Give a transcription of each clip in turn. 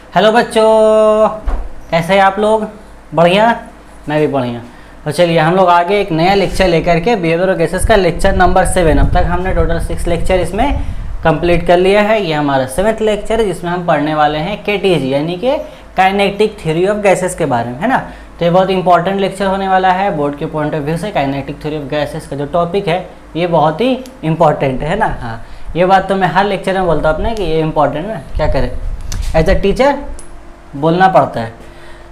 Hello बच्चों, कैसे हैं आप लोग? बढ़िया, मैं भी बढ़िया। तो चलिए हम लोग आगे एक नया लेक्चर लेकर के बिहेवियर ऑफ गैसेस का लेक्चर नंबर 7। अब तक हमने टोटल 6 लेक्चर इसमें कंप्लीट कर लिया है। ये हमारा 7th लेक्चर है जिसमें हम पढ़ने वाले हैं केटीजी यानी कि काइनेटिक थ्योरी ऑफ गैसेस के बारे में, है ना। तो ये बहुत इंपॉर्टेंट लेक्चर होने वाला है बोर्ड के पॉइंट ऑफ व्यू से। काइनेटिक थ्योरी ऑफ गैसेस का जो टॉपिक है ये बहुत ही इंपॉर्टेंट है ना। हाँ, ये बात तो मैं हर लेक्चर में बोलता हूँ अपने कि ये इंपॉर्टेंट है, क्या करें, एज अ टीचर बोलना पड़ता है।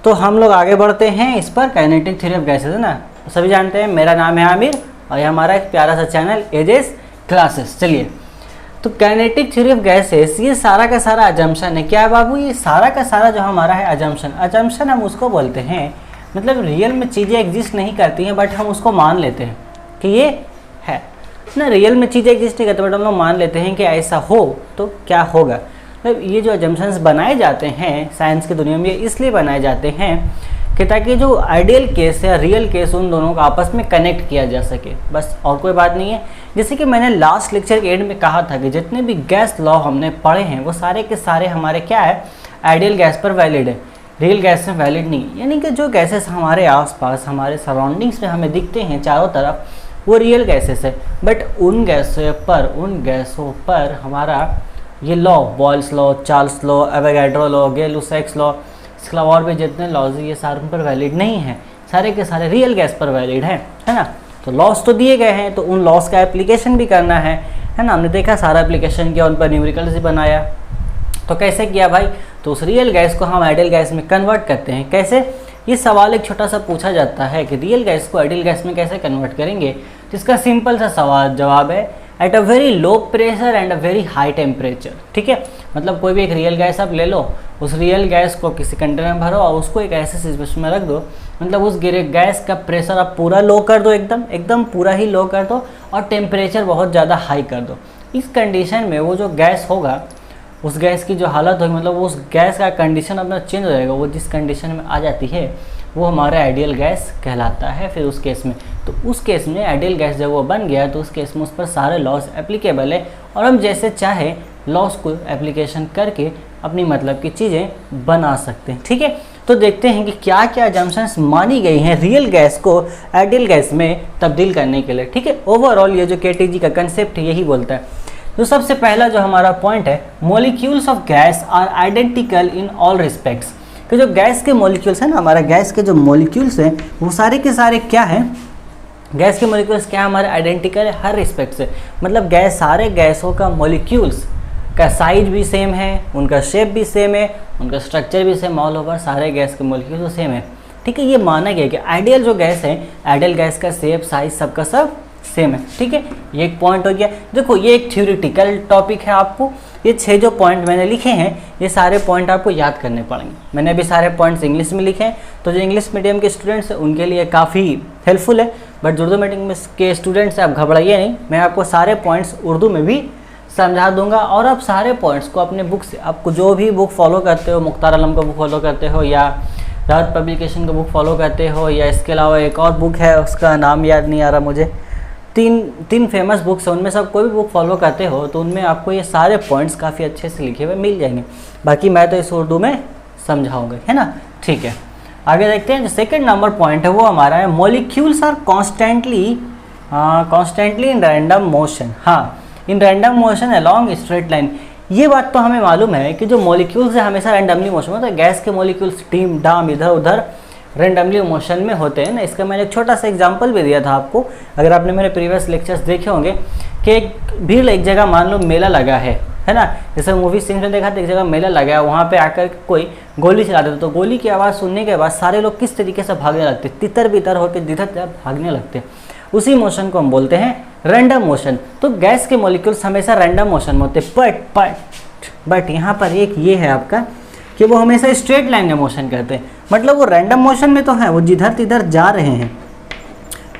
तो हम लोग आगे बढ़ते हैं इस पर, काइनेटिक थ्योरी ऑफ गैसेस, है ना। सभी जानते हैं मेरा नाम है आमिर और ये हमारा एक प्यारा सा चैनल एजेस क्लासेस। चलिए, तो काइनेटिक थ्योरी ऑफ गैसेस ये सारा का सारा अजम्पशन है। क्या है बाबू? ये सारा का सारा जो हमारा है अजम्पशन। अजम्पशन हम उसको बोलते हैं, मतलब रियल में चीज़ें एग्जिस्ट नहीं करती हैं बट हम उसको मान लेते हैं कि ये है ना। रियल में चीज़ें एग्जिस्ट नहीं करती बट हम लोग मान लेते हैं कि ऐसा हो तो क्या होगा। मतलब ये जो अजम्पशंस बनाए जाते हैं साइंस की दुनिया में, ये इसलिए बनाए जाते हैं कि ताकि जो आइडियल केस या रियल केस उन दोनों को आपस में कनेक्ट किया जा सके, बस, और कोई बात नहीं है। जैसे कि मैंने लास्ट लेक्चर के एंड में कहा था कि जितने भी गैस लॉ हमने पढ़े हैं वो सारे के सारे हमारे क्या है, आइडियल गैस पर वैलिड है, रियल गैस में वैलिड नहीं। यानी कि जो गैसेस हमारे आसपास हमारे सराउंडिंग्स में हमें दिखते हैं चारों तरफ, वो रियल गैसेस है। बट उन गैसों पर हमारा ये law, Boyle's law, Charles law, Avogadro law, Gay Lussac's law, इसके अलावा और भी जितने लॉज ये सारे उन पर वैलिड नहीं है, सारे के सारे रियल गैस पर वैलिड है ना। तो लॉस तो दिए गए हैं तो उन लॉस का एप्लीकेशन भी करना है ना। हमने देखा सारा एप्लीकेशन किया, उन पर न्यूमेरिकल्स भी बनाया। तो कैसे किया भाई? तो उस रियल गैस को हम आइडियल गैस में कन्वर्ट करते हैं। कैसे? ये सवाल एक छोटा सा पूछा जाता है कि रियल गैस को आइडियल गैस में कैसे कन्वर्ट करेंगे। जिसका सिंपल सा सवाल जवाब है eight a very low pressure and a very high temperature. ठीक है, मतलब कोई भी एक रियल गैस आप ले लो, उस रियल गैस को किसी कंटेनर में भरो और उसको एक ऐसे सिचुएशन में रख दो, मतलब उस गैस का प्रेशर आप पूरा लो कर दो, एकदम पूरा ही लो कर दो, और टेम्परेचर बहुत ज़्यादा हाई कर दो। इस कंडीशन में वो जो गैस होगा, उस गैस की जो हालत होगी, मतलब उस गैस का कंडीशन अपना चेंज हो जाएगा। वो जिस कंडीशन में आ जाती है वो हमारा आइडियल गैस कहलाता है। फिर उस केस में, तो उस केस में आइडियल गैस जब वो बन गया तो उस केस में उस पर सारे लॉस एप्लीकेबल है और हम जैसे चाहे लॉस को एप्लीकेशन करके अपनी मतलब की चीज़ें बना सकते हैं। ठीक है, तो देखते हैं कि क्या क्या अजम्पशंस मानी गई हैं रियल गैस को आइडियल गैस में तब्दील करने के लिए। ठीक है, ओवरऑल ये जो केटीजी का कंसेप्ट है यही बोलता है। तो सबसे पहला जो हमारा पॉइंट है, molecules of gas are identical in all respects. कि जो गैस के मॉलिक्यूल्स हैं ना, हमारा गैस के जो मॉलिक्यूल्स हैं वो सारे के सारे क्या हैं, गैस के मॉलिक्यूल्स क्या हमारे आइडेंटिकल है हर रिस्पेक्ट से। मतलब सारे गैसों का मॉलिक्यूल्स का साइज भी सेम है, उनका शेप भी सेम है, उनका स्ट्रक्चर भी सेम, ऑल ओवर सारे गैस के मॉलिक्यूल्स सेम है। ठीक है, ये माना गया कि आइडियल जो गैस है, आइडियल गैस का शेप साइज सबका सब सेम है। ठीक है, ये एक पॉइंट हो गया। देखो ये एक थ्योरेटिकल टॉपिक है, आपको ये 6 जो पॉइंट मैंने लिखे हैं ये सारे पॉइंट आपको याद करने पड़ेंगे। मैंने अभी सारे पॉइंट्स इंग्लिश में लिखे हैं, तो जो इंग्लिश मीडियम के स्टूडेंट्स हैं उनके लिए काफ़ी हेल्पफुल है। बट उर्दू मीडियम के स्टूडेंट्स आप घबराइए नहीं, मैं आपको सारे पॉइंट्स उर्दू में भी समझा दूंगा और आप सारे पॉइंट्स को अपने बुक से, आपको जो भी बुक फॉलो करते हो, मुख्तार आलम का बुक फॉलो करते हो या राहत पब्लिकेशन का बुक फॉलो करते हो, या इसके अलावा एक और बुक है उसका नाम याद नहीं आ रहा मुझे, तीन फेमस बुक्स हैं, उनमें से आप कोई भी बुक फॉलो करते हो तो उनमें आपको ये सारे पॉइंट्स काफ़ी अच्छे से लिखे हुए मिल जाएंगे। बाकी मैं तो इस उर्दू में समझाऊंगा, है ना। ठीक है, आगे देखते हैं। जो सेकंड नंबर पॉइंट है वो हमारा है, molecules are constantly in random motion. हाँ, in random motion along straight line. ये बात तो हमें मालूम है कि जो मॉलिक्यूल्स है हमेशा रैंडमली मोशन होता है। गैस के मॉलिक्यूल्स टीम डाम इधर उधर रैंडमली मोशन में होते हैं ना। इसका मैंने एक छोटा सा एग्जांपल भी दिया था आपको, अगर आपने मेरे प्रीवियस लेक्चर्स देखे होंगे, कि एक जगह मान लो मेला लगा है ना। जैसे मूवी सीन में देखा था, एक जगह मेला लगा है, वहाँ पे आकर कोई गोली चला देता, तो गोली की आवाज़ सुनने के बाद सारे लोग किस तरीके से भागने लगते, तितर बितर होकर जिधर भागने लगते। उसी मोशन को हम बोलते हैं रैंडम मोशन। तो गैस के मॉलिक्यूल्स हमेशा रैंडम मोशन में होते हैं, बट यहाँ पर एक ये है आपका कि वो हमेशा स्ट्रेट लाइन में मोशन करते हैं। मतलब वो रैंडम मोशन में तो है, वो जिधर तिधर जा रहे हैं,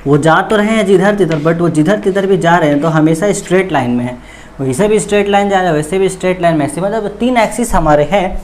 वो जा तो रहे हैं जिधर तिधर, बट वो जिधर तिधर भी जा रहे हैं तो हमेशा स्ट्रेट लाइन में है। वैसे भी स्ट्रेट लाइन जा रहे हैं, वैसे भी स्ट्रेट लाइन में, मतलब 3 एक्सिस हमारे हैं,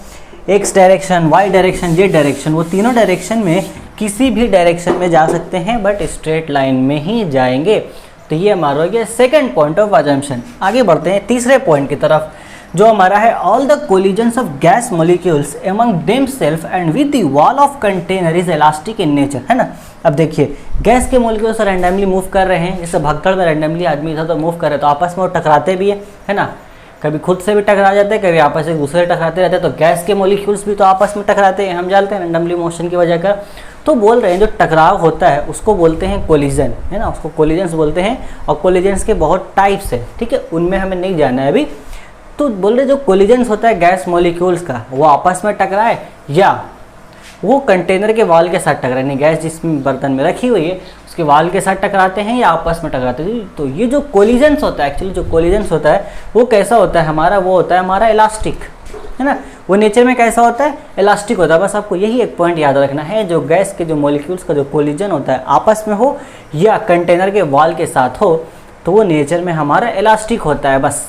x direction, y direction, z direction. वो तीनों डायरेक्शन में किसी भी डायरेक्शन में जा सकते हैं बट स्ट्रेट लाइन में ही जाएंगे। तो ये हमारा हो गया सेकंड पॉइंट ऑफ अजम्पशन। आगे बढ़ते हैं तीसरे पॉइंट की तरफ। जो हमारा है all the collisions of gas molecules among themselves and with the wall of container is elastic in nature, है ना। अब देखिए गैस के मॉलिक्यूल्स रैंडमली मूव कर रहे हैं, जैसे भगदड़ में रैंडमली आदमी इधर तो मूव कर रहे हैं तो आपस में वो टकराते भी है ना, कभी खुद से भी टकरा जाते हैं, कभी आपस में दूसरे टकराते रहते हैं। तो गैस के मॉलिक्यूल्स भी तो आपस में टकराते हैं, हम जानते हैं रैंडमली मोशन की वजह का। तो बोल रहे हैं जो टकराव होता है उसको बोलते हैं कोलिजन, है ना, उसको कोलिजन्स बोलते हैं। और कोलिजन्स के बहुत टाइप्स है, ठीक है, उनमें हमें नहीं जाना है अभी। तो बोल रहे जो कोलिजन्स होता है गैस मॉलिक्यूल्स का, वो आपस में टकराए या वो कंटेनर के वाल के साथ टकराए, नहीं गैस जिस बर्तन में रखी हुई है उसके वाल के साथ टकराते हैं या आपस में टकराते हैं। तो ये जो कोलिजन्स होता है, एक्चुअली जो कोलिजन्स होता है वो कैसा होता है हमारा, वो होता है हमारा इलास्टिक, है ना। वो नेचर में कैसा होता है, इलास्टिक होता है। बस आपको यही एक पॉइंट याद रखना है, जो गैस के जो मॉलिक्यूल्स का जो कोलिजन होता है आपस में हो या कंटेनर के वाल के साथ हो, तो वो नेचर में हमारा इलास्टिक होता है। बस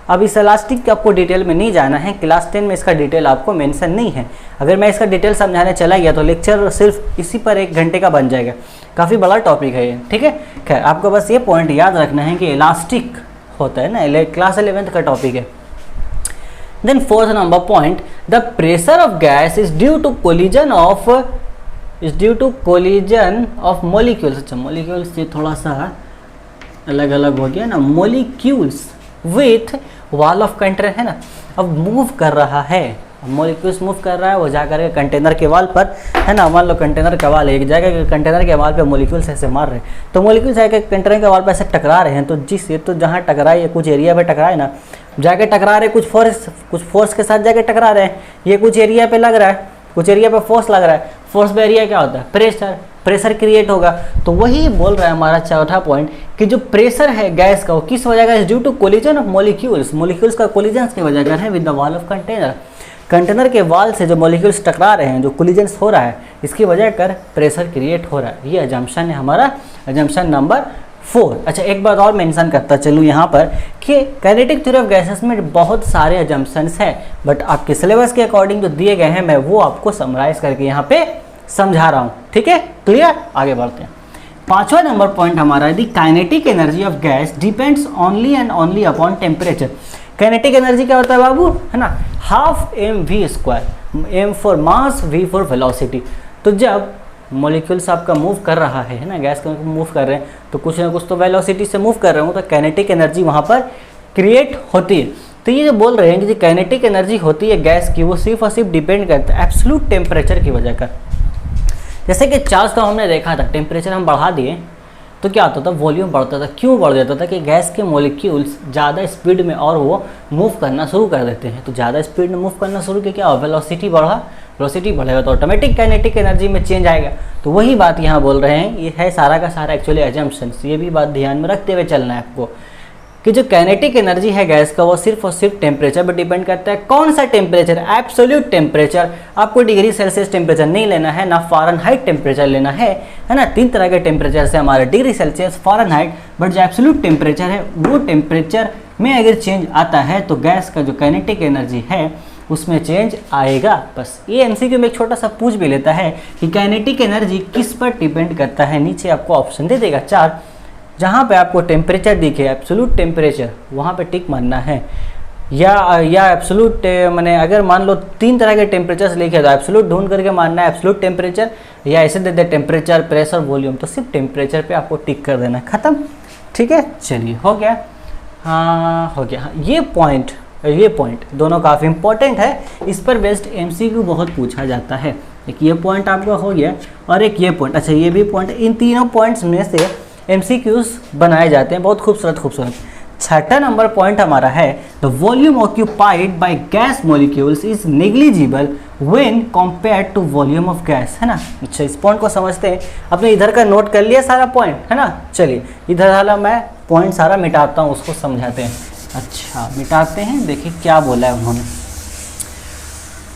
अब इस इलास्टिक के आपको डिटेल में नहीं जाना है, क्लास 10 में इसका डिटेल आपको मेंशन नहीं है। अगर मैं इसका डिटेल समझाने चला गया तो लेक्चर सिर्फ इसी पर 1 घंटे का बन जाएगा, काफ़ी बड़ा टॉपिक है ये, ठीक है। खैर आपको बस ये पॉइंट याद रखना है कि इलास्टिक होता है ना, क्लास 11th का टॉपिक है। Then 4th number point, the pressure of gas is due to collision of molecules. अच्छा मॉलिक्यूल्स से थोड़ा सा अलग अलग हो गया ना, molecules with wall of container, है ना। अब मूव कर रहा है, मॉलिक्यूल्स मूव कर रहा है, वो जाकर के कंटेनर के वाल पर, है ना। मान लो कंटेनर का वाल है, एक जगह कंटेनर के वाल पे मॉलिक्यूल्स ऐसे मार रहे हैं, तो मॉलिक्यूल्स आके कंटेनर के वाल पे ऐसे टकरा रहे हैं। तो जिस ये तो जहाँ टकराए ये कुछ एरिया पे टकराए ना, जाके टकरा रहे कुछ फोर्स के साथ जाके टकरा रहे हैं। ये कुछ एरिया पे लग रहा है, कुछ एरिया पे फोर्स लग रहा है। फोर्स पे एरिया क्या होता है, प्रेशर क्रिएट होगा। तो वही बोल रहा है हमारा चौथा पॉइंट कि जो प्रेशर है गैस का वो किस वजह का, due to collision of molecules का कोलिजन की वजह का है with the wall of container के वाल से जो मॉलिक्यूल्स टकरा रहे हैं, जो कोलिजन हो रहा है, इसकी वजह कर प्रेशर क्रिएट हो रहा है। ये अजम्पशन है हमारा, अजम्पशन नंबर 4। अच्छा एक बात और मेंशन करता चलूँ यहाँ पर कि काइनेटिक थ्योरी ऑफ गैसेस में बहुत सारे अजम्पशंस हैं, बट आपके सिलेबस के अकॉर्डिंग जो दिए गए हैं मैं वो आपको समराइज करके यहाँ पे समझा रहा हूँ, ठीक है, क्लियर। आगे बढ़ते हैं। 5वां नंबर पॉइंट हमारा है the kinetic energy of gas depends only and only upon temperature. Kinetic energy क्या होता है बाबू, है ना, half mv², m for mass, v for velocity. तो जब मॉलिक्यूल्स आपका मूव कर रहा है ना, गैस का मूव कर रहे हैं, तो कुछ ना कुछ तो वेलोसिटी से मूव कर रहे हो, तो काइनेटिक एनर्जी वहाँ पर क्रिएट होती है। तो ये जो बोल रहे हैं कि जो काइनेटिक एनर्जी होती है गैस की, वो सिर्फ और सिर्फ डिपेंड करता है एब्सोल्यूट टेम्परेचर की वजह का। जैसे कि चार्ज का हमने देखा था, टेम्परेचर हम बढ़ा दिए तो क्या होता था, वॉल्यूम बढ़ता था। क्यों बढ़ जाता था कि गैस के मॉलिक्यूल्स ज़्यादा स्पीड में और वो मूव करना शुरू कर देते हैं। तो ज़्यादा स्पीड में मूव करना शुरू किया, क्या वेलोसिटी बढ़ा, वेलोसिटी बढ़ेगा तो ऑटोमेटिक काइनेटिक एनर्जी में चेंज आएगा। तो वही बात यहाँ बोल रहे हैं, ये है सारा का सारा एक्चुअली अजम्पशंस। ये भी बात ध्यान में रखते हुए चलना है आपको कि जो काइनेटिक एनर्जी है गैस का वो सिर्फ और सिर्फ टेम्परेचर पर डिपेंड करता है। कौन सा टेम्परेचर, एब्सोल्यूट टेम्परेचर। आपको डिग्री सेल्सियस टेम्परेचर नहीं लेना है, ना फ़ारेनहाइट टेम्परेचर लेना है ना। 3 तरह के टेम्परेचर से हमारे डिग्री सेल्सियस, फ़ारेनहाइट, बट जो एब्सोल्यूट टेम्परेचर है वो टेम्परेचर में अगर चेंज आता है तो गैस का जो काइनेटिक एनर्जी है उसमें चेंज आएगा। बस ये एमसीक्यू में एक छोटा सा पूछ भी लेता है कि काइनेटिक एनर्जी किस पर डिपेंड करता है। नीचे आपको ऑप्शन दे देगा 4, जहाँ पे आपको टेम्परेचर दिखे, एब्सोल्यूट टेम्परेचर, वहाँ पे टिक मानना है। या एब्सोल्यूट मैंने अगर मान लो 3 तरह के टेम्परेचर लिखे तो एब्सोल्यूट ढूंढ करके मानना है एब्सोल्यूट टेम्परेचर, या ऐसे दे दे टेम्परेचर, प्रेशर, वॉल्यूम, तो सिर्फ टेम्परेचर पे आपको टिक कर देना, खत्म, ठीक है। चलिए हो गया, हाँ हो गया। हाँ, ये पॉइंट दोनों काफ़ी इंपॉर्टेंट है, इस पर बेस्ड एमसीक्यू बहुत पूछा जाता है। एक ये पॉइंट आपका हो गया और एक ये पॉइंट। अच्छा ये भी पॉइंट, इन तीनों पॉइंट्स में से एमसीक्यूज बनाए जाते हैं, बहुत खूबसूरत। 6वां नंबर पॉइंट हमारा है the volume occupied by gas molecules is negligible when compared to volume of gas, है ना। अच्छा इस पॉइंट को समझते हैं, आपने इधर का नोट कर लिया सारा पॉइंट, है ना। चलिए इधर वाला मैं पॉइंट सारा मिटाता हूँ, उसको समझाते हैं। अच्छा मिटाते हैं, देखिए क्या बोला है उन्होंने।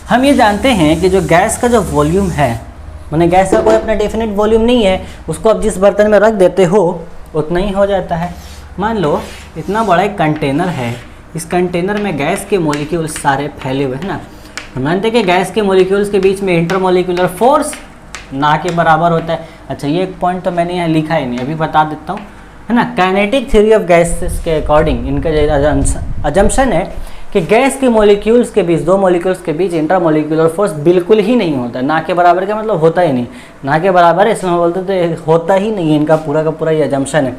हम ये जानते हैं कि जो गैस का जो वॉल्यूम है, मैंने गैस का कोई अपना डेफिनेट वॉल्यूम नहीं है, उसको आप जिस बर्तन में रख देते हो उतना ही हो जाता है। मान लो इतना बड़ा एक कंटेनर है, इस कंटेनर में गैस के मॉलिक्यूल्स सारे फैले हुए हैं ना। हम मानते हैं कि गैस के मॉलिक्यूल्स के बीच में इंटरमॉलिक्यूलर फोर्स ना के बराबर होता है। अच्छा ये एक पॉइंट तो मैंने यहाँ लिखा ही नहीं, अभी बता देता हूँ, है ना। काइनेटिक थ्योरी ऑफ गैसेस के अकॉर्डिंग इनका जो अजम्पशन है कि गैस के मॉलिक्यूल्स के बीच, दो मॉलिक्यूल्स के बीच इंटरमॉलिक्यूलर फोर्स बिल्कुल ही नहीं होता, ना के बराबर का मतलब होता ही नहीं, ना के बराबर है इसमें बोलते तो होता ही नहीं है, इनका पूरा का पूरा ये अजम्पशन है।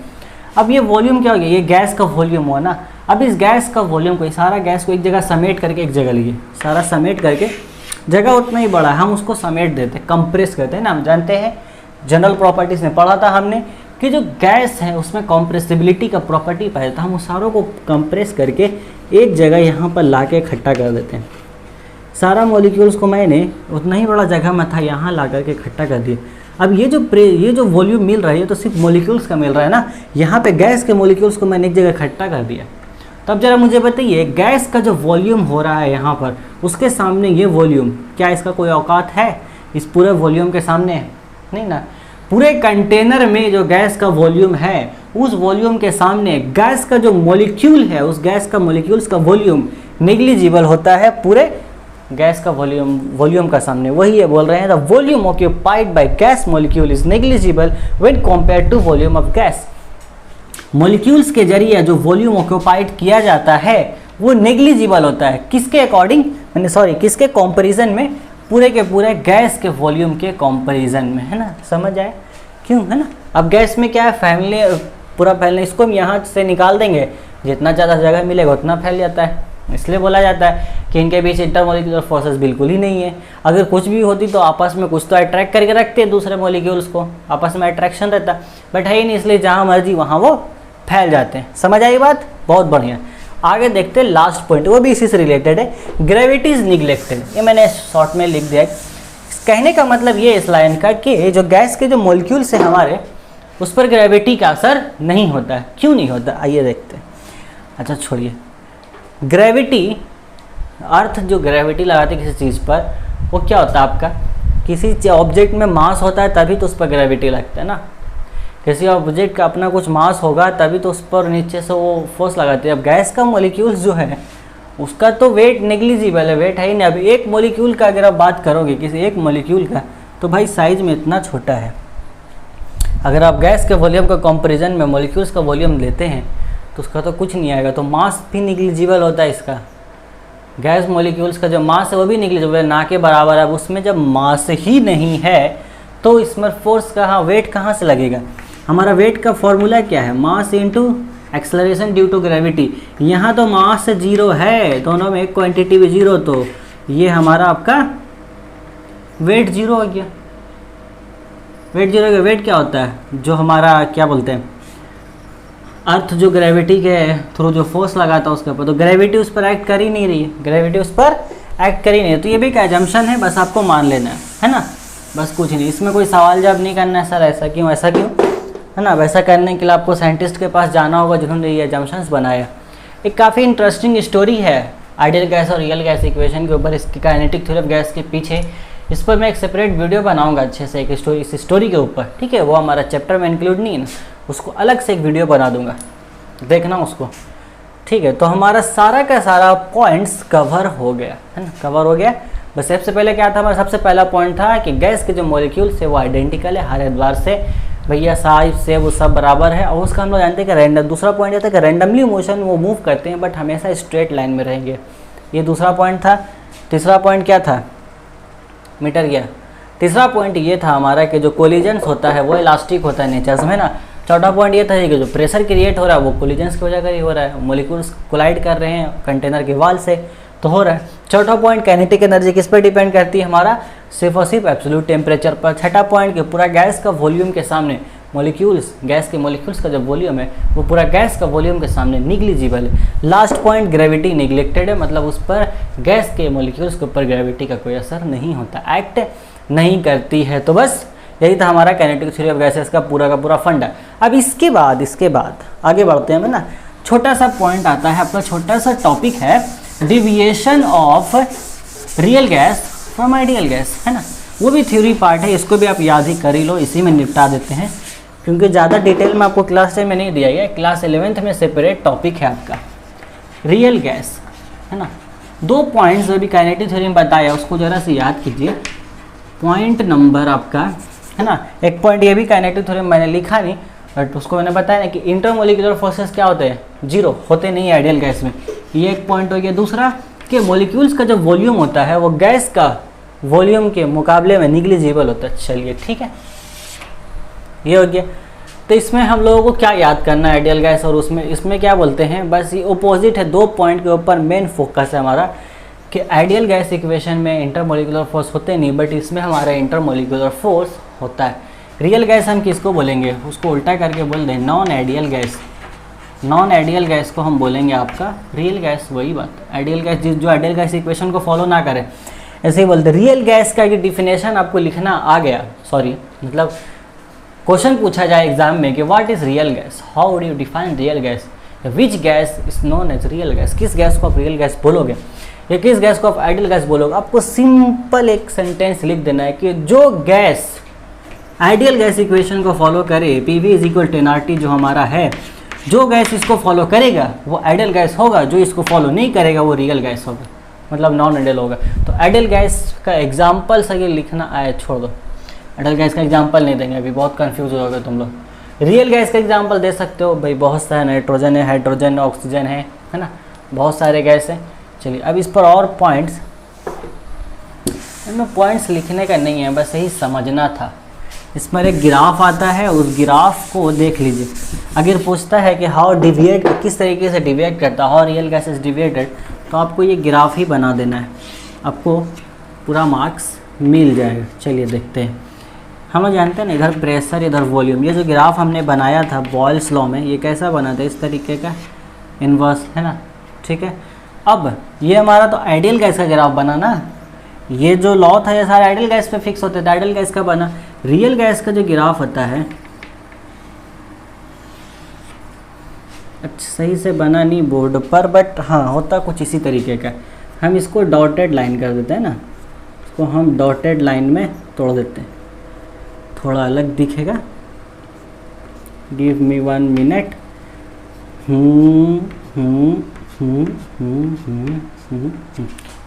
अब ये वॉल्यूम क्या हो गया, ये गैस का वॉल्यूम हुआ ना। अब इस गैस का वॉल्यूम को, सारा गैस को एक जगह समेट करके एक जगह लिए, सारा समेट करके, जगह उतना ही बड़ा है, हम उसको समेट देते हैं, कंप्रेस करते हैं ना। हम जानते हैं जनरल प्रॉपर्टीज़ में पढ़ा था हमने कि जो गैस है उसमें कॉम्प्रेसिबिलिटी का प्रॉपर्टी पाया था, हम उस सारों को कंप्रेस करके एक जगह यहाँ पर ला के इकट्ठा कर देते हैं। सारा मॉलिक्यूल्स को मैंने उतना ही बड़ा जगह में था यहाँ ला करके इकट्ठा कर दिया। अब ये जो वॉल्यूम मिल रहा है ये तो सिर्फ मॉलिक्यूल्स का मिल रहा है ना, यहाँ पे गैस के मॉलिक्यूल्स को मैंने एक जगह इकट्ठा कर दिया। तब जरा मुझे बताइए गैस का जो वॉल्यूम हो रहा है यहाँ पर, उसके सामने ये वॉल्यूम, क्या इसका कोई औकात है इस पूरे वॉल्यूम के सामने? नहीं ना। पूरे कंटेनर में जो गैस का वॉल्यूम है, उस वॉल्यूम के सामने गैस का जो मॉलिक्यूल है, उस गैस का मॉलिक्यूल्स का वॉल्यूम नेग्लिजिबल होता है पूरे गैस का वॉल्यूम का सामने। वही ये बोल रहे हैं, the volume occupied by gas molecule is negligible when compared to volume of gas. Molecules के जरिए जो वॉल्यूम ऑक्यूपाइड किया जाता है वो नेग्लिजिबल होता है, किसके अकॉर्डिंग, किसके कंपैरिजन में, पूरे के पूरे गैस के वॉल्यूम के कंपैरिजन में, है ना। समझ आए क्यों, है ना। अब गैस में क्या है, फैमिली पूरा फैलना, इसको हम यहाँ से निकाल देंगे, जितना ज़्यादा जगह मिलेगा उतना फैल जाता है, इसलिए बोला जाता है कि इनके बीच इंटरमॉलिक्यूलर फोर्सेस बिल्कुल ही नहीं है। अगर कुछ भी होती तो आपस में कुछ तो अट्रैक्ट करके रखते हैं दूसरे मॉलिक्यूल्स को, आपस में अट्रैक्शन रहता, बट है ही नहीं, इसलिए जहाँ मर्जी वहाँ वो फैल जाते हैं। समझ आई बात, बहुत बढ़िया। आगे देखते हैं लास्ट पॉइंट, वो भी इसी से रिलेटेड है, ग्रेविटी इज निग्लेक्टेड। ये मैंने शॉर्ट में लिख दिया। कहने का मतलब ये इस लाइन का कि जो गैस के जो मॉलिक्यूल्स है हमारे, उस पर ग्रेविटी का असर नहीं होता है। क्यों नहीं होता, आइए देखते हैं। अच्छा छोड़िए, ग्रेविटी, अर्थ जो ग्रेविटी लगाती है किसी चीज़ पर, वो क्या होता है आपका, किसी ऑब्जेक्ट में मास होता है तभी तो उस पर ग्रेविटी लगता है ना। किसी ऑब्जेक्ट का अपना कुछ मास होगा तभी तो उस पर नीचे से वो फोर्स लगाती है। अब गैस का मॉलिक्यूल्स जो है उसका तो वेट नेग्लिजिबल है, वेट है ही नहीं। अब एक मॉलिक्यूल का अगर आप बात करोगे, किसी एक मॉलिक्यूल का, तो भाई साइज में इतना छोटा है। अगर आप गैस के वॉल्यूम का कंपैरिजन में मॉलिक्यूल्स का वॉल्यूम लेते हैं तो उसका तो कुछ नहीं आएगा, तो मास भी नेग्लिजिबल होता है इसका। गैस मॉलिक्यूल्स का जो मास है वो भी नेग्लिजिबल है, ना के बराबर है। अब उसमें जब मास ही नहीं है तो इसमें फोर्स कहाँ, वेट कहाँ से लगेगा। हमारा वेट का फॉर्मूला क्या है, mass into acceleration due to gravity. यहाँ तो मास 0 है, दोनों में एक क्वांटिटी भी 0, तो ये हमारा आपका वेट 0 हो गया। वेट 0 हो गया। वेट क्या होता है, जो हमारा क्या बोलते हैं, अर्थ जो ग्रेविटी के थ्रू जो फोर्स लगाता है उसके ऊपर, तो ग्रेविटी उस पर एक्ट कर ही नहीं रही है, ग्रेविटी उस पर एक्ट कर ही नहीं है। तो ये भी एक एजम्पशन है, बस आपको मान लेना है ना, बस कुछ नहीं। इसमें कोई सवाल जवाब नहीं करना है, सर ऐसा क्यों, ऐसा क्यों, है ना। वैसा करने के लिए आपको साइंटिस्ट के पास जाना होगा जिन्होंने ये एजम्पशंस बनाया। एक काफ़ी इंटरेस्टिंग स्टोरी है आइडियल गैस और रियल गैस इक्वेशन के ऊपर, इसकी काइनेटिक थ्योरी ऑफ गैस के पीछे। इस पर मैं एक सेपरेट वीडियो बनाऊंगा अच्छे से, एक स्टोरी, इस स्टोरी के ऊपर, ठीक है। वो हमारा चैप्टर में इंक्लूड नहीं है ना, उसको अलग से एक वीडियो बना दूंगा, देखना उसको, ठीक है। तो हमारा सारा का सारा पॉइंट्स कवर हो गया, है ना, कवर हो गया। बस सबसे पहले क्या था, हमारा सबसे पहला पॉइंट था कि गैस के जो मॉलिक्यूल्स है वो आइडेंटिकल है हर एतबार से, भैया साइज से वो सब बराबर है। और उसका हम लोग जानते हैं कि रैंडम, दूसरा पॉइंट ये था कि रैंडमली मोशन वो मूव करते हैं बट हमेशा स्ट्रेट लाइन में रहेंगे, ये दूसरा पॉइंट था। तीसरा पॉइंट क्या था, मीटर गया। तीसरा पॉइंट ये था हमारा कि जो कोलिजन्स होता है वो इलास्टिक होता है नेचर में ना। चौथा पॉइंट ये था कि जो प्रेशर क्रिएट हो रहा है वो कोलिजन्स की वजह कर ही हो रहा है, मॉलिक्यूल्स कोलाइड कर रहे हैं कंटेनर के वाल से तो हो रहा है। चौथा पॉइंट काइनेटिक एनर्जी किस पर डिपेंड करती है, हमारा सिर्फ और सिर्फ एब्सोल्यूट टेम्परेचर पर। छठा पॉइंट कि पूरा गैस का वॉल्यूम के सामने मॉलिक्यूल्स, गैस के मॉलिक्यूल्स का जो वॉल्यूम है वो पूरा गैस का वॉल्यूम के सामने निग्लिजिबल है। लास्ट पॉइंट ग्रेविटी निग्लेक्टेड है, मतलब उस पर गैस के मॉलिक्यूल्स के ऊपर ग्रेविटी का कोई असर नहीं होता, एक्ट नहीं करती है। तो बस यही था हमारा काइनेटिक थ्योरी ऑफ गैसेस का पूरा फंडा। अब इसके बाद आगे बढ़ते हैं ना, छोटा सा पॉइंट आता है आपका, छोटा सा टॉपिक है deviation of real gas from ideal gas, है ना। वो भी थ्योरी पार्ट है, इसको भी आप याद ही कर ही लो, इसी में निपटा देते हैं क्योंकि ज़्यादा डिटेल में आपको क्लास 10 में नहीं दिया गया, क्लास 11th में सेपरेट टॉपिक है आपका रियल गैस, है ना। 2 पॉइंट्स जो भी काइनेटिक थ्योरी में बताया उसको ज़रा से याद कीजिए। पॉइंट नंबर आपका, है ना, एक पॉइंट ये भी काइनेटिक थ्योरी में मैंने लिखा नहीं बट उसको मैंने बताया ना कि इंटरमोलिकुलर फोर्सेस क्या होते हैं, 0 होते नहीं है आइडियल गैस में। ये एक पॉइंट हो गया। दूसरा कि मॉलिक्यूल्स का जो वॉल्यूम होता है वो गैस का वॉल्यूम के मुकाबले में निग्लिजिबल होता है। चलिए ठीक है, ये हो गया। तो इसमें हम लोगों को क्या याद करना है आइडियल गैस और उसमें, इसमें क्या बोलते हैं, बस ये अपोजिट है, 2 पॉइंट के ऊपर मेन फोकस है हमारा कि आइडियल गैस इक्वेशन में इंटरमोलिकुलर फोर्स होते नहीं, बट इसमें हमारा इंटरमोलिकुलर फोर्स होता है। रियल गैस हम किसको बोलेंगे, उसको उल्टा करके बोल दें non ideal gas. Non ideal gas को हम बोलेंगे आपका रियल गैस। वही बात, आइडियल गैस जो आइडियल गैस इक्वेशन को फॉलो ना करे, ऐसे ही बोलते। रियल गैस का ये डिफिनेशन आपको लिखना आ गया, सॉरी मतलब क्वेश्चन पूछा जाए एग्जाम में कि what is real gas, how would you define real gas, which gas is known as real gas, किस गैस को आप रियल गैस बोलोगे या किस गैस को आप आइडियल गैस बोलोगे। आपको सिंपल एक सेंटेंस लिख देना है कि जो गैस आइडियल गैस इक्वेशन को फॉलो करे, p v is equal to nRT जो हमारा है, जो गैस इसको फॉलो करेगा वो आइडियल गैस होगा, जो इसको फॉलो नहीं करेगा वो रियल गैस होगा, मतलब नॉन आइडियल होगा। तो आइडियल गैस का एग्जाम्पल सही लिखना आया, छोड़ दो, आइडियल गैस का एग्जाम्पल नहीं देंगे, अभी बहुत कंफ्यूज हो गए तुम लोग। रियल गैस का एग्जाम्पल दे सकते हो भाई, बहुत सारे नाइट्रोजन है, हाइड्रोजन है, ऑक्सीजन है ना, बहुत सारे गैस हैं। चलिए अब इस पर और पॉइंट्स, इनमें पॉइंट्स लिखने का नहीं है, बस यही समझना था। इस पर एक ग्राफ आता है, उस ग्राफ को देख लीजिए। अगर पूछता है कि हाउ डिविएट, किस तरीके से डिविएट करता है, how real gas is deviated, तो आपको ये ग्राफ ही बना देना है, आपको पूरा मार्क्स मिल जाएगा। चलिए देखते हैं। हम जानते हैं ना, इधर प्रेशर इधर वॉल्यूम, ये जो ग्राफ हमने बनाया था बॉयल्स लॉ में, ये कैसा बना था, इस तरीके का इन्वर्स है ना, ठीक है। अब ये हमारा तो आइडियल गैस का ग्राफ बना ना, ये जो लॉ था ये सारे आइडियल गैस पे फिक्स होते थे, आइडियल गैस का बना। रियल गैस का जो ग्राफ होता है, अच्छा सही से बना नहीं बोर्ड पर, बट हाँ होता कुछ इसी तरीके का। हम इसको डॉटेड लाइन कर देते हैं ना, इसको हम डॉटेड लाइन में तोड़ देते हैं, थोड़ा अलग दिखेगा। Give me 1 minute.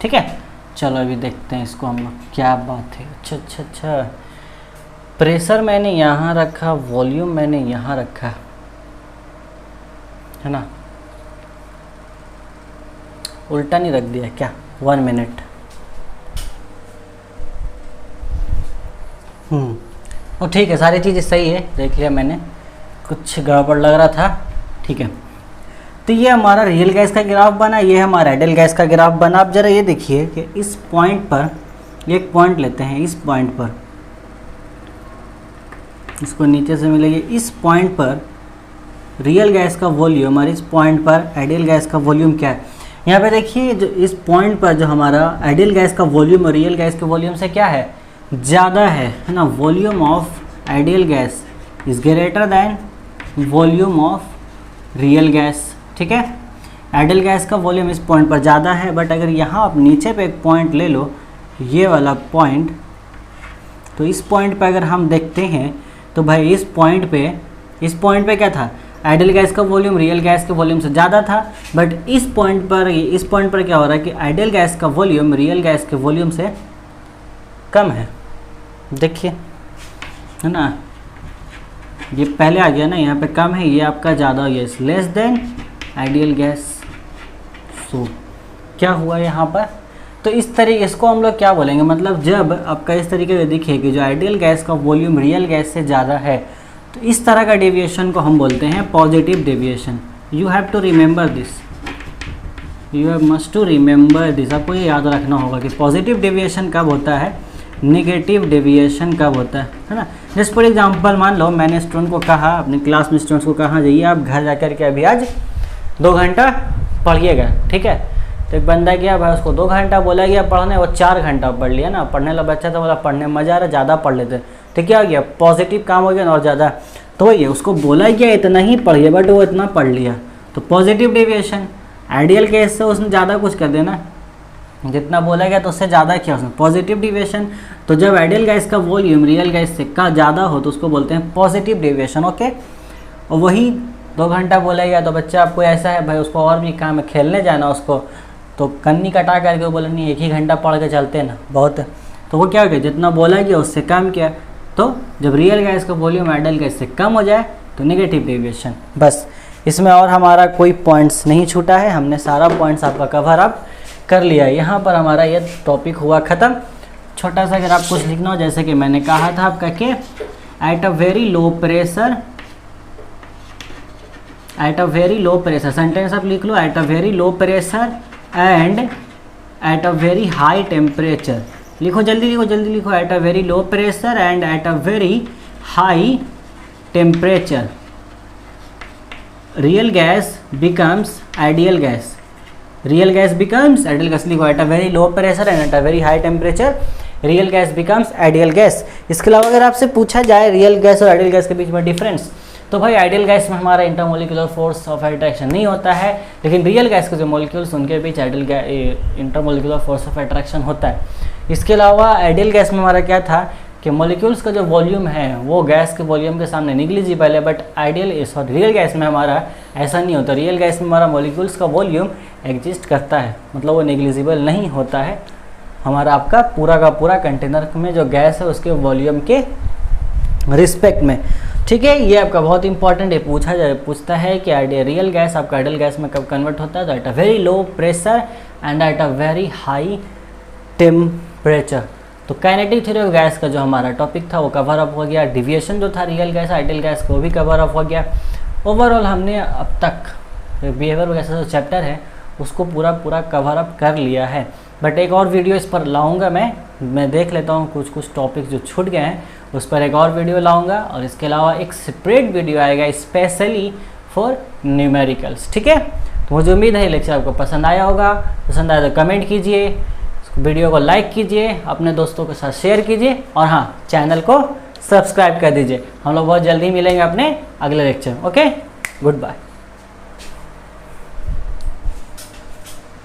ठीक है, चलो अभी देखते हैं इसको हम लोग, क्या बात है। अच्छा, प्रेशर मैंने यहाँ रखा, वॉल्यूम मैंने यहाँ रखा है ना, उल्टा नहीं रख दिया क्या। 1 मिनट। और ठीक है, सारी चीज़ें सही है, देख लिया मैंने, कुछ गड़बड़ लग रहा था, ठीक है। तो ये हमारा रियल गैस का ग्राफ बना, ये हमारा आइडियल गैस का ग्राफ बना। आप जरा ये देखिए कि इस पॉइंट पर, एक पॉइंट लेते हैं, इस पॉइंट पर, इसको नीचे से मिलेगी, इस पॉइंट पर रियल गैस का वॉल्यूम और इस पॉइंट पर आइडियल गैस का वॉल्यूम क्या है। यहाँ पे देखिए, जो इस पॉइंट पर जो हमारा आइडियल गैस का वॉल्यूम और रियल गैस के वॉल्यूम से क्या है, ज़्यादा है ना। Volume of ideal gas is greater than volume of real gas, ठीक है। आइडियल गैस का वॉल्यूम इस पॉइंट पर ज़्यादा है, बट अगर यहाँ आप नीचे पे एक पॉइंट ले लो, ये वाला पॉइंट, तो इस पॉइंट पे अगर हम देखते हैं तो भाई इस पॉइंट पे क्या था, आइडियल गैस का वॉल्यूम रियल गैस के वॉल्यूम से ज़्यादा था, बट इस पॉइंट पर क्या हो रहा है कि आइडियल गैस का वॉल्यूम रियल गैस के वॉल्यूम से कम है। देखिए है ना, ये पहले आ गया ना, यहाँ पे कम है, ये आपका ज़्यादा हो गया, लेस देन आइडियल गैस। सो क्या हुआ यहाँ पर, तो इस तरीके, इसको हम लोग क्या बोलेंगे, मतलब जब आपका इस तरीके से दिखे कि जो आइडियल गैस का वॉल्यूम रियल गैस से ज़्यादा है, तो इस तरह का डेविएशन को हम बोलते हैं positive deviation. You have to remember this, you have must to remember this. आपको ये याद रखना होगा कि पॉजिटिव डेविएशन कब होता है, नेगेटिव डेविएशन कब होता है ना। जस्ट फॉर एग्जांपल, मान लो मैंने स्टूडेंट को कहा, अपने क्लास में स्टूडेंट्स को कहा, जाइए आप घर जाकर के अभी आज 2 घंटा पढ़िएगा, ठीक है। तो एक बंदा गया भाई, उसको 2 घंटा बोला गया पढ़ने, वो 4 घंटा पढ़ लिया ना। पढ़ने वाला बच्चा तो बोला पढ़ने में मज़ा आ रहा, ज़्यादा पढ़ लेते, तो क्या हो गया, पॉजिटिव काम हो गया ना, और ज़्यादा। तो वही है, उसको बोला गया इतना ही पढ़िए, बट वो इतना पढ़ लिया, तो पॉजिटिव डेविएशन। आइडियल केस से उसने ज़्यादा कुछ कर देना, जितना बोला गया तो उससे ज़्यादा किया उसने, पॉजिटिव डेविएशन। तो जब आइडियल गैस का वॉल्यूम रियल गैस से का ज़्यादा हो तो उसको बोलते हैं पॉजिटिव डेविएशन, ओके। और वही 2 घंटा बोला गया तो बच्चा आपको ऐसा है भाई, उसको और भी काम है, खेलने जाना उसको, तो कन्नी कटा करके वो बोला नहीं 1 ही घंटा पढ़ के चलते ना, बहुत है। तो वो क्या हो गया, जितना बोला गया उससे कम किया। तो जब रियल गैस का वॉल्यूम आइडियल गैस से कम हो जाए तो नेगेटिव डेविएशन। बस इसमें और हमारा कोई पॉइंट्स नहीं छूटा है, हमने सारा पॉइंट्स आपका कवर अप कर लिया है। यहाँ पर हमारा ये टॉपिक हुआ ख़त्म। छोटा सा अगर आप कुछ लिखना हो, जैसे कि मैंने कहा था आपका कि at a very low pressure, sentence आप लिख लो, at a very low pressure and at a very high temperature. लिखो जल्दी लिखो, at a very low pressure and at a very high temperature real gas becomes ideal gas. Real gas becomes ideal gas लिखो, at a very low pressure and at a very high temperature real gas becomes ideal gas. इसके अलावा अगर आपसे पूछा जाए real gas और ideal gas के बीच में डिफरेंस, तो भाई आइडियल गैस में हमारा इंटरमोलिकुलर फोर्स ऑफ अट्रैक्शन नहीं होता है, लेकिन रियल गैस के जो मॉलिक्यूल्स उनके बीच इंटरमोलिकुलर फोर्स ऑफ अट्रैक्शन होता है। इसके अलावा आइडियल गैस में हमारा क्या था कि मॉलिक्यूल्स का जो वॉल्यूम है वो गैस के वॉल्यूम के सामने निग्लिजिबल है, बट रियल गैस में हमारा ऐसा नहीं होता। रियल गैस में हमारा मॉलिक्यूल्स का वॉल्यूम एग्जिस्ट करता है, मतलब वो निग्लिजिबल नहीं होता है। हमारा आपका पूरा का पूरा कंटेनर में जो गैस है उसके वॉल्यूम के रिस्पेक्ट में, ठीक है। ये आपका बहुत इंपॉर्टेंट है, पूछता है कि रियल गैस आपका आइडियल गैस में कब कन्वर्ट होता है, तो eight a very low pressure and at a very high temperature. तो काइनेटिक थ्योरी ऑफ गैस का जो हमारा टॉपिक था वो कवर अप हो गया। डिविएशन जो था रियल गैस आइडियल गैस को भी कवर अप हो गया। ओवरऑल हमने अब तक बिहेवियर गैस जो चैप्टर है उसको पूरा कवर अप कर लिया है, बट एक और वीडियो इस पर लाऊंगा मैं देख लेता हूँ कुछ टॉपिक्स जो छूट गए हैं, उस पर एक और वीडियो लाऊंगा, और इसके अलावा एक सेपरेट वीडियो आएगा स्पेशली फॉर न्यूमेरिकल्स, ठीक है। तो मुझे उम्मीद है ये लेक्चर आपको पसंद आया होगा। पसंद आया तो कमेंट कीजिए, वीडियो को लाइक कीजिए, अपने दोस्तों के साथ शेयर कीजिए, और हाँ, चैनल को सब्सक्राइब कर दीजिए। हम लोग बहुत जल्दी मिलेंगे अपने अगले लेक्चर। Okay, good bye.